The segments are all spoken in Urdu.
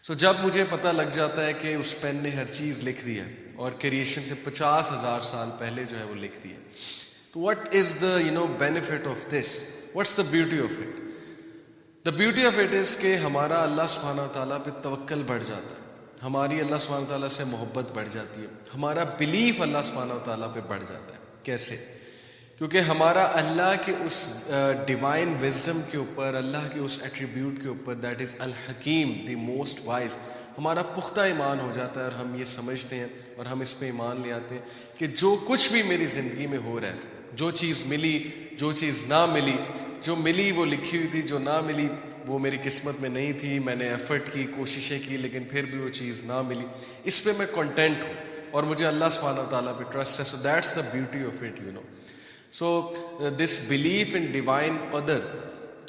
جب مجھے پتہ لگ جاتا ہے کہ اس پین نے ہر چیز لکھ دی ہے اور کریشن سے 50,000 سال پہلے جو ہے وہ لکھ دی ہے، تو what is the benefit of this, what's the beauty of it? The beauty of it is کہ ہمارا اللہ سبحانہ و تعالیٰ پہ توکل بڑھ جاتا ہے، ہماری اللہ سبحانہ و تعالیٰ سے محبت بڑھ جاتی ہے، ہمارا بلیف اللہ سبحانہ و تعالیٰ پہ بڑھ جاتا ہے۔ کیسے؟ کیونکہ ہمارا اللہ کے اس ڈیوائن وزڈم کے اوپر، اللہ کے اس ایٹریبیوٹ کے اوپر، دیٹ از الحکیم، دی موسٹ وائز، ہمارا پختہ ایمان ہو جاتا ہے، اور ہم یہ سمجھتے ہیں اور ہم اس پہ ایمان لے آتے ہیں کہ جو کچھ بھی میری زندگی میں ہو رہا ہے، جو چیز ملی، جو چیز نہ ملی، جو ملی وہ لکھی ہوئی تھی، جو نہ ملی وہ میری قسمت میں نہیں تھی، میں نے ایفرٹ کی، کوششیں کی، لیکن پھر بھی وہ چیز نہ ملی، اس پہ میں کنٹینٹ ہوں اور مجھے اللہ سبحانہ و تعالیٰ پہ ٹرسٹ ہے۔ So that's the beauty of it, So this belief in divine qadar,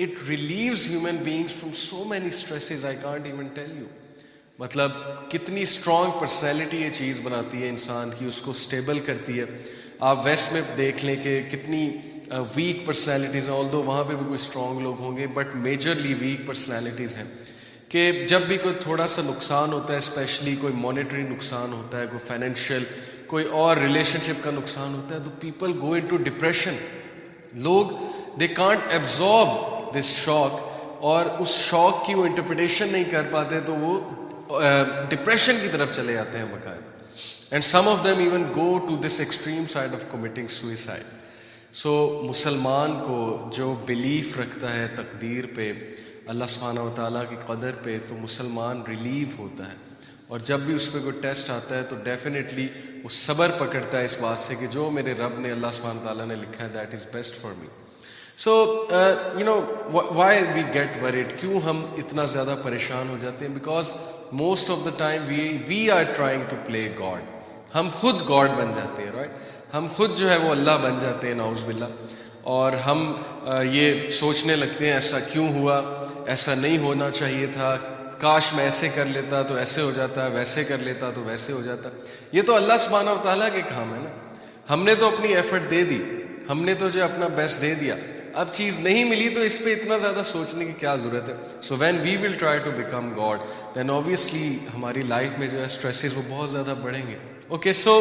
it relieves human beings from so many stresses I can't even tell you. مطلب کتنی اسٹرانگ پرسنالٹی یہ چیز بناتی ہے انسان کی، اس کو اسٹیبل کرتی ہے۔ آپ ویسٹ میں دیکھ لیں کہ کتنی ویک پرسنالٹیز ہیں، آلدو وہاں پہ بھی کوئی اسٹرانگ لوگ ہوں گے، بٹ میجرلی ویک پرسنالٹیز ہیں کہ جب بھی کوئی تھوڑا سا نقصان ہوتا ہے، اسپیشلی کوئی مانیٹری نقصان ہوتا ہے، کوئی فائنینشیل، کوئی اور ریلیشن شپ کا نقصان ہوتا ہے، تو پیپل گو انٹو ڈپریشن۔ لوگ دے کانٹ ایبزارب دس شاک، اور اس شاک کی وہ انٹرپریٹیشن نہیں کر پاتے، تو وہ ڈپریشن کی طرف چلے جاتے ہیں باقاعدہ، and some of them even go to this extreme side of committing suicide. So مسلمان کو جو بلیف رکھتا ہے تقدیر پہ، اللہ سبحانہ و تعالیٰ کی قدر پہ، تو مسلمان ریلیو ہوتا ہے، اور جب بھی اس پہ کوئی ٹیسٹ آتا ہے تو ڈیفینیٹلی وہ صبر پکڑتا ہے اس بات سے کہ جو میرے رب نے، اللہ سبحانہ و تعالیٰ نے لکھا ہے، that is best for me. So why we get worried, کیوں ہم اتنا زیادہ پریشان ہو جاتے ہیں؟ Because most of the time we are trying to play God, ہم خود گاڈ بن جاتے ہیں، رائٹ؟ ہم خود جو ہے وہ اللہ بن جاتے ہیں، نعوذ باللہ، اور ہم یہ سوچنے لگتے ہیں ایسا کیوں ہوا، ایسا نہیں ہونا چاہیے تھا، کاش میں ایسے کر لیتا تو ایسے ہو جاتا، ویسے کر لیتا تو ویسے ہو جاتا۔ یہ تو اللہ سبحانہ و تعالیٰ کے کام ہے نا، ہم نے تو اپنی ایفرٹ دے دی، ہم نے تو جو اپنا بیسٹ دے دیا، اب چیز نہیں ملی تو اس پہ اتنا زیادہ سوچنے کی کیا ضرورت ہے؟ So when we will try to become God, then obviously ہماری لائف میں جو ہے اسٹریسز وہ بہت زیادہ بڑھیں گے۔ Okay, so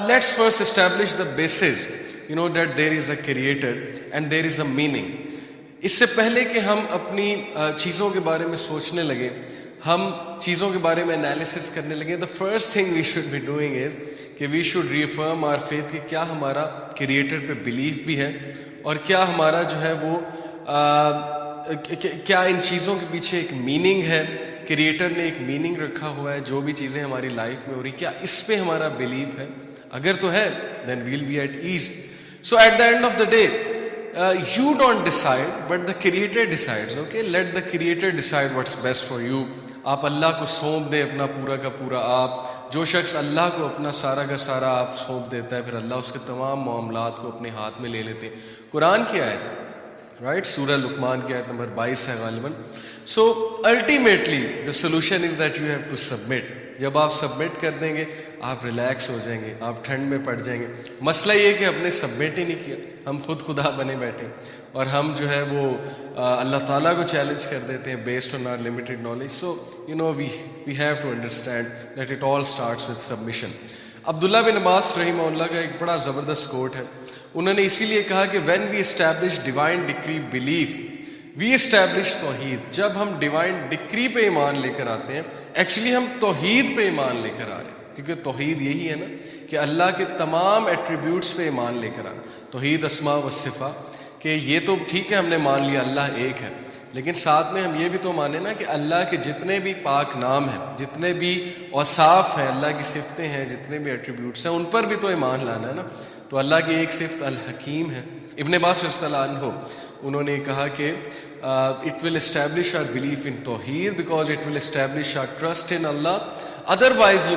let's first establish the basis that there is a creator and there is a meaning. اس سے پہلے کہ ہم اپنی چیزوں کے بارے میں سوچنے لگیں، ہم چیزوں کے بارے میں انالیسس کرنے لگیں، the first thing we should be doing is کہ we should reform our faith کہ کیا ہمارا کریٹر پہ بلیف بھی ہے، اور کیا ہمارا جو ہے وہ کیا ان چیزوں کے پیچھے ایک میننگ ہے، کریٹر نے ایک میننگ رکھا ہوا ہے، جو بھی چیزیں ہماری لائف میں ہو رہی کیا اس پہ ہمارا بلیف ہے؟ اگر تو ہے then will be at ease. So at the end of the day you don't decide but the creator decides. Okay, let the creator decide what's best for you. آپ اللہ کو سونپ دیں اپنا پورا کا پورا۔ آپ جو شخص اللہ کو اپنا سارا کا سارا آپ سونپ دیتا ہے، پھر اللہ اس کے تمام معاملات کو اپنے ہاتھ میں لے لیتے ہیں۔ قرآن کی آیت ہے، رائٹ، سورہ لقمان کی آیت نمبر 22 ہے غالباً۔ So ultimately the solution is that you have to submit. جب آپ سبمٹ کر دیں گے آپ ریلیکس ہو جائیں گے، آپ ٹھنڈ میں پڑ جائیں گے۔ مسئلہ یہ کہ ہم نے سبمٹ ہی نہیں کیا، ہم خود خدا بنے بیٹھے، اور ہم جو ہے وہ اللہ تعالیٰ کو چیلنج کر دیتے ہیں based on our limited knowledge. So we have to understand that it all starts with submission. عبداللہ بن عباس رحمہ اللہ کا ایک بڑا زبردست کوٹ ہے، انہوں نے اسی لیے کہا کہ when we establish divine decree belief we establish توحید۔ جب ہم ڈیوائن ڈکری پہ ایمان لے کر آتے ہیں، ایکچولی ہم توحید پہ ایمان لے کر آ رہے ہیں، کیونکہ توحید یہی ہے نا کہ اللہ کے تمام ایٹریبیوٹس پہ ایمان لے کر آنا۔ توحید اسماء و صفات، کہ یہ تو ٹھیک ہے ہم نے مان لیا اللہ ایک ہے، لیکن ساتھ میں ہم یہ بھی تو مانیں نا کہ اللہ کے جتنے بھی پاک نام ہیں، جتنے بھی اوصاف ہیں، اللہ کی صفتیں ہیں، جتنے بھی ایٹریبیوٹس ہیں، ان پر بھی تو ایمان لانا ہے نا۔ تو اللہ کی ایک صفت الحکیم ہے۔ ابن عباس رضی اللہ عنہ انہوں نے کہا کہ it will establish our belief in Tawheed because it will establish our trust in Allah. Otherwise,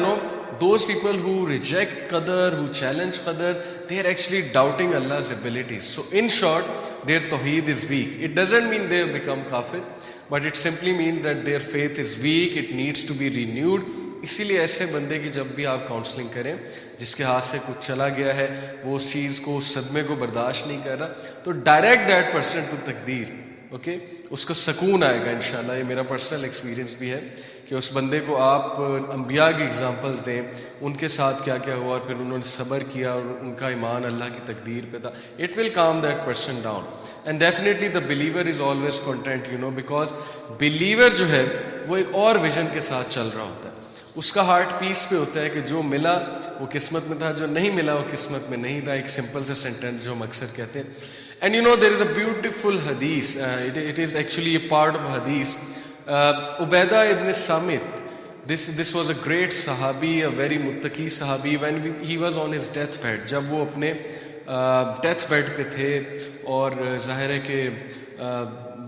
those people who reject Qadar, who challenge Qadar, they are actually doubting Allah's abilities. So in short, their Tawheed is weak. It doesn't mean they have become kafir, but it simply means that their faith is weak, it needs to be renewed. اسی لیے ایسے بندے کی جب بھی آپ کاؤنسلنگ کریں، جس کے ہاتھ سے کچھ چلا گیا ہے، وہ اس چیز کو، اس صدمے کو برداشت نہیں کر رہا، تو ڈائریکٹ دیٹ پرسن ٹو تقدیر، اوکے، اس کو سکون آئے گا انشاءاللہ. یہ میرا پرسنل ایکسپیرینس بھی ہے کہ اس بندے کو آپ انبیاء کی اگزامپلس دیں, ان کے ساتھ کیا کیا ہوا اور پھر انہوں نے صبر کیا اور ان کا ایمان اللہ کی تقدیر پہ تھا. It will calm that person down. And definitely the believer is always content, because believer جو ہے وہ ایک اور ویژن کے ساتھ چل رہا ہوتا ہے. اس کا ہارٹ پیس پہ ہوتا ہے کہ جو ملا وہ قسمت میں تھا, جو نہیں ملا وہ قسمت میں نہیں تھا. ایک سمپل سے سینٹینس جو ہم اکثر کہتے ہیں. And there is a beautiful hadith. It is actually a part of hadith. Ubaidah ibn Samit, this was a great sahabi, a very muttaqi sahabi. When he was on his deathbed, جب وہ اپنے ڈیتھ بیڈ پہ تھے اور ظاہر ہے کہ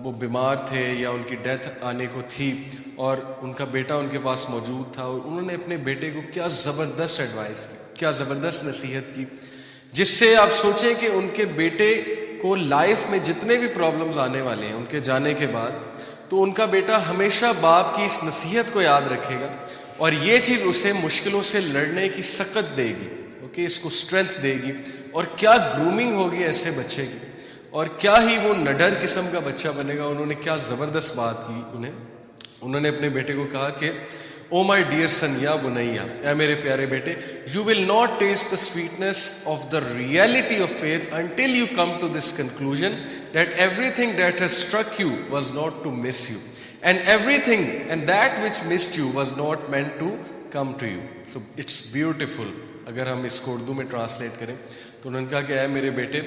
وہ بیمار تھے یا ان کی ڈیتھ آنے کو تھی اور ان کا بیٹا ان کے پاس موجود تھا, اور انہوں نے اپنے بیٹے کو کیا زبردست ایڈوائس کی, کیا زبردست نصیحت کی, جس سے آپ سوچیں کہ ان کے بیٹے کو لائف میں جتنے بھی پرابلمز آنے والے ہیں ان کے جانے کے بعد, تو ان کا بیٹا ہمیشہ باپ کی اس نصیحت کو یاد رکھے گا اور یہ چیز اسے مشکلوں سے لڑنے کی سکت دے گی, اس کو اسٹرینتھ دے گی. اور کیا گرومنگ ہوگی ایسے بچے کی, اور کیا ہی وہ نڈر قسم کا بچہ بنے گا. انہوں نے کیا زبردست بات کی, انہوں نے اپنے بیٹے کو کہا کہ او مائی ڈیئر سن یا بنیا, اے میرے پیارے بیٹے, you will not taste the sweetness of the reality of faith until you come to this conclusion that everything that has struck you was not to miss you, and everything and that which missed you was not meant to come to you. So it's beautiful. اگر ہم اس کو اردو میں ٹرانسلیٹ کریں تو انہوں نے کہا کہ اے میرے بیٹے,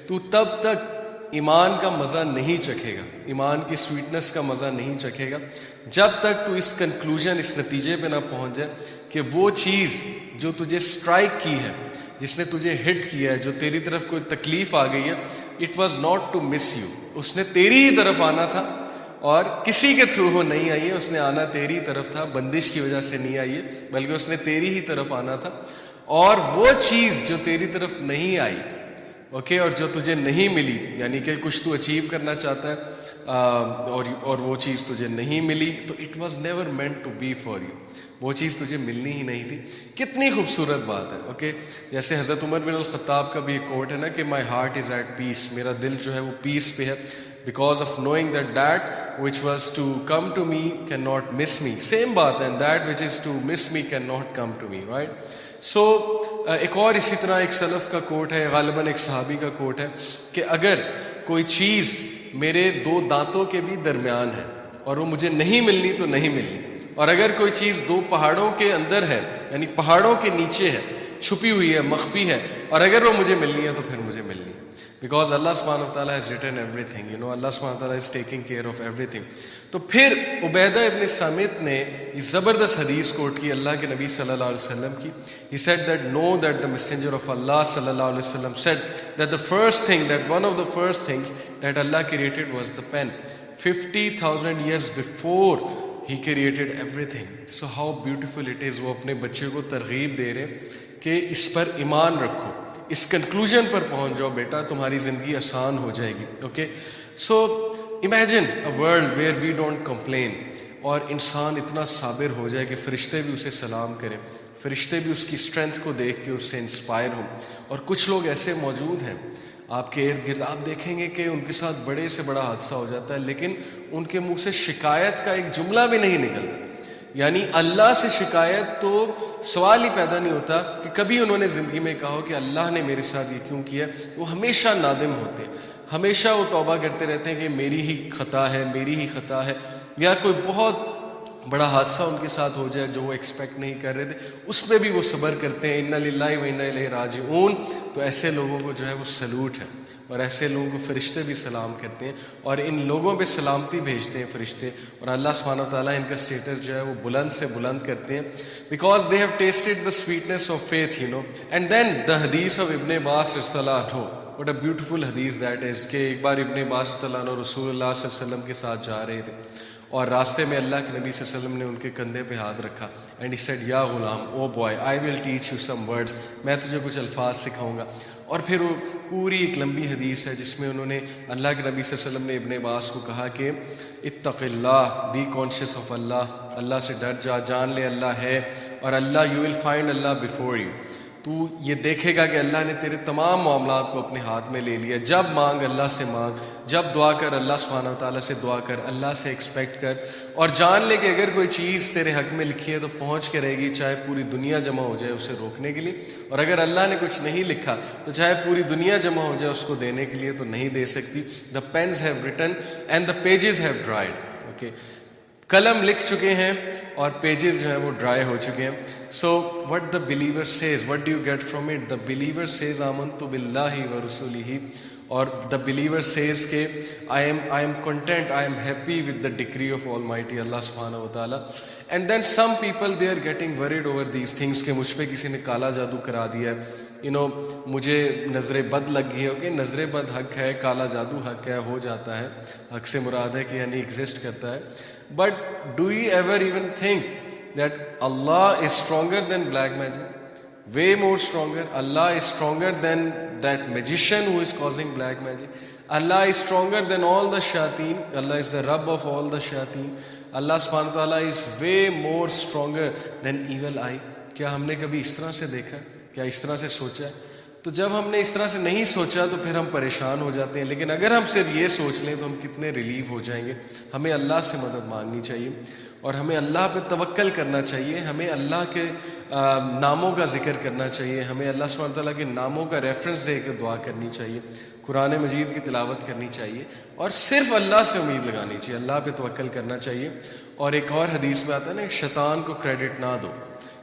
تو تب تک ایمان کا مزہ نہیں چکھے گا, ایمان کی سویٹنس کا مزہ نہیں چکھے گا, جب تک تو اس کنکلوژن, اس نتیجے پہ نہ پہنچ جائے کہ وہ چیز جو تجھے اسٹرائک کی ہے, جس نے تجھے ہٹ کیا ہے, جو تیری طرف کوئی تکلیف آ گئی ہے, it was not to miss you, اس نے تیری ہی طرف آنا تھا اور کسی کے تھرو وہ نہیں آئی ہے, اس نے آنا تیری طرف تھا, بندش کی وجہ سے نہیں آئی ہے بلکہ اس نے تیری ہی طرف آنا تھا. اور وہ چیز جو تیری طرف نہیں آئی, اور جو تجھے نہیں ملی, یعنی کہ کچھ تو اچیو کرنا چاہتا ہے اور وہ چیز تجھے نہیں ملی, تو it was never meant to be for you, وہ چیز تجھے ملنی ہی نہیں تھی. کتنی خوبصورت بات ہے. جیسے حضرت عمر بن الخطاب کا بھی ایک کوٹ ہے نا کہ my heart is at peace, میرا دل جو ہے وہ پیس پہ ہے, because of knowing that which was to come to me can not miss me. Same بات ہے, and that which is to miss me can not come to me, right. So ایک اور اسی طرح ایک سلف کا کوٹ ہے, غالباً ایک صحابی کا کوٹ ہے, کہ اگر کوئی چیز میرے دو دانتوں کے بھی درمیان ہے اور وہ مجھے نہیں ملنی تو نہیں ملنی, اور اگر کوئی چیز دو پہاڑوں کے اندر ہے, یعنی پہاڑوں کے نیچے ہے, چھپی ہوئی ہے, مخفی ہے, اور اگر وہ مجھے ملنی ہے تو پھر مجھے ملنی ہے, بیکاز اللہ سبحانہ و تعالیٰ ہیز ریٹن ایوری تھنگ, اللہ سبحانہ و تعالیٰ is taking care of every thing. تو پھر عبیدہ ابن سامت نے یہ زبردست حدیث کوٹ کی اللہ کے نبی صلی اللہ علیہ وسلم کی. He said that know that the messenger of Allah sallallahu alaihi wasallam said that the first thing, that one of the first things that Allah created was the pen. 50,000 years before He created everything. So how beautiful it is. وہ اپنے بچے کو ترغیب دے رہے کہ اس پر ایمان رکھو, اس کنکلوژن پر پہنچ جاؤ بیٹا, تمہاری زندگی آسان ہو جائے گی. So imagine a world where we don't complain, اور انسان اتنا صابر ہو جائے کہ فرشتے بھی اسے سلام کریں, فرشتے بھی اس کی اسٹرینتھ کو دیکھ کے اس سے انسپائر ہوں. اور کچھ لوگ ایسے موجود ہیں آپ کے ارد گرد, آپ دیکھیں گے کہ ان کے ساتھ بڑے سے بڑا حادثہ ہو جاتا ہے لیکن ان کے منہ سے شکایت کا ایک جملہ بھی نہیں نکلتا. یعنی اللہ سے شکایت تو سوال ہی پیدا نہیں ہوتا کہ کبھی انہوں نے زندگی میں کہا کہ اللہ نے میرے ساتھ یہ کیوں کیا. وہ ہمیشہ نادم ہوتے ہیں, ہمیشہ وہ توبہ کرتے رہتے ہیں کہ میری ہی خطا ہے, میری ہی خطا ہے, یا کوئی بہت بڑا حادثہ ان کے ساتھ ہو جائے جو وہ ایکسپیکٹ نہیں کر رہے تھے, اس پہ بھی وہ صبر کرتے ہیں. انا للہ و انا الیہ راجعون. تو ایسے لوگوں کو جو ہے وہ سلوٹ ہے, اور ایسے لوگوں کو فرشتے بھی سلام کرتے ہیں, اور ان لوگوں پہ سلامتی بھیجتے ہیں فرشتے, اور اللہ سبحانہ و تعالیٰ ان کا اسٹیٹس جو ہے وہ بلند سے بلند کرتے ہیں, because they have tasted the sweetness of faith, and then the حدیث آف ابن عباس رضی اللہ عنہ. واٹ اے بیوٹیفل حدیث دیٹ از, کہ ایک بار ابن عباس رضی اللہ عنہ رسول اللہ صلی اللہ علیہ وسلم کے ساتھ جا رہے تھے, اور راستے میں اللہ کے نبی صلی اللہ علیہ وسلم نے ان کے کندھے پہ ہاتھ رکھا, اینڈ ہی سیڈ یا غلام, O boy, I will teach you some words, میں تجھے کچھ الفاظ سکھاؤں گا. اور پھر وہ پوری ایک لمبی حدیث ہے جس میں انہوں نے, اللہ کے نبی صلی اللہ علیہ وسلم نے ابن عباس کو کہا کہ اتق اللہ, بی کانشیس آف اللہ, اللہ سے ڈر جا, جان لے اللہ ہے, اور اللہ, you will find Allah before you. تو یہ دیکھے گا کہ اللہ نے تیرے تمام معاملات کو اپنے ہاتھ میں لے لیا. جب مانگ اللہ سے مانگ, جب دعا کر اللہ سبحانہ وتعالیٰ سے دعا کر, اللہ سے ایکسپیکٹ کر, اور جان لے کہ اگر کوئی چیز تیرے حق میں لکھی ہے تو پہنچ کے رہے گی, چاہے پوری دنیا جمع ہو جائے اسے روکنے کے لیے, اور اگر اللہ نے کچھ نہیں لکھا تو چاہے پوری دنیا جمع ہو جائے اس کو دینے کے لیے تو نہیں دے سکتی. The pens have written and the pages have dried. Okay, قلم لکھ چکے ہیں اور پیجز جو ہیں وہ ڈرائی ہو چکے ہیں. So what the believer says, what do you get from it? The believer says آمنت باللہ و رسولہ, اور دا بلیور سیز کہ I am content, I am happy with the decree of almighty اللہ سبحانہ و تعالیٰ. And then some people they are getting worried over these things کہ مجھ پہ کسی نے کالا جادو کرا دیا ہے, مجھے نظر بد لگ گئی ہے. اوکے, نظر بد حق ہے, کالا جادو حق ہے, ہو جاتا ہے. حق سے مراد ہے کہ یعنی ایگزسٹ کرتا ہے. But do you ever even think that Allah is stronger than black magic? Way more stronger. Allah is stronger than that magician who is causing black magic. Allah is stronger than all the shayateen. Allah is the Rabb of all the shayateen. Allah subhanahu wa ta'ala is way more stronger than evil eye. کیا ہم نے کبھی اس طرح سے دیکھا, کیا اس طرح سے سوچا ہے؟ تو جب ہم نے اس طرح سے نہیں سوچا تو پھر ہم پریشان ہو جاتے ہیں. لیکن اگر ہم صرف یہ سوچ لیں تو ہم کتنے ریلیف ہو جائیں گے. ہمیں اللہ سے مدد مانگنی چاہیے اور ہمیں اللہ پہ توکل کرنا چاہیے. ہمیں اللہ کے ناموں کا ذکر کرنا چاہیے. ہمیں اللہ سبحانہ تعالیٰ کے ناموں کا ریفرنس دے کے دعا کرنی چاہیے. قرآن مجید کی تلاوت کرنی چاہیے اور صرف اللہ سے امید لگانی چاہیے. اللہ پہ توکل کرنا چاہیے. اور ایک اور حدیث میں آتا ہے نا, شیطان کو کریڈٹ نہ دو,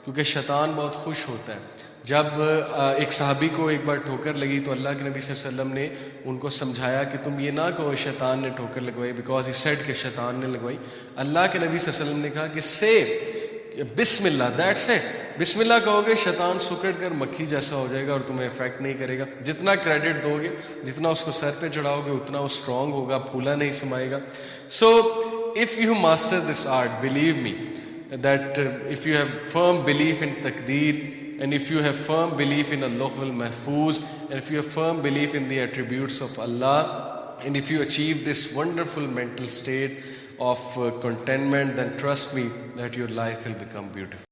کیونکہ شیطان بہت خوش ہوتا ہے. جب ایک صحابی کو ایک بار ٹھوکر لگی تو اللہ کے نبی صلی اللہ علیہ وسلم نے ان کو سمجھایا کہ تم یہ نہ کہو شیطان نے ٹھوکر لگوائی, بیکاز ہی سیڈ کہ شیطان نے لگوائی. اللہ کے نبی صلی اللہ علیہ وسلم نے کہا کہ سے بسم اللہ, دیٹس اٹ. بسم اللہ کہو گے شیطان سکڑ کر مکھی جیسا ہو جائے گا اور تمہیں افیکٹ نہیں کرے گا. جتنا کریڈٹ دو گے, جتنا اس کو سر پہ چڑھاؤ گے, اتنا وہ اسٹرانگ ہوگا, پھولا نہیں سمائے گا. So if you master this art, believe me that if you have firm belief in taqdeer, and if you have firm belief in al-lawh al-mahfuz, and if you have firm belief in the attributes of Allah, and if you achieve this wonderful mental state of contentment, then trust me that your life will become beautiful.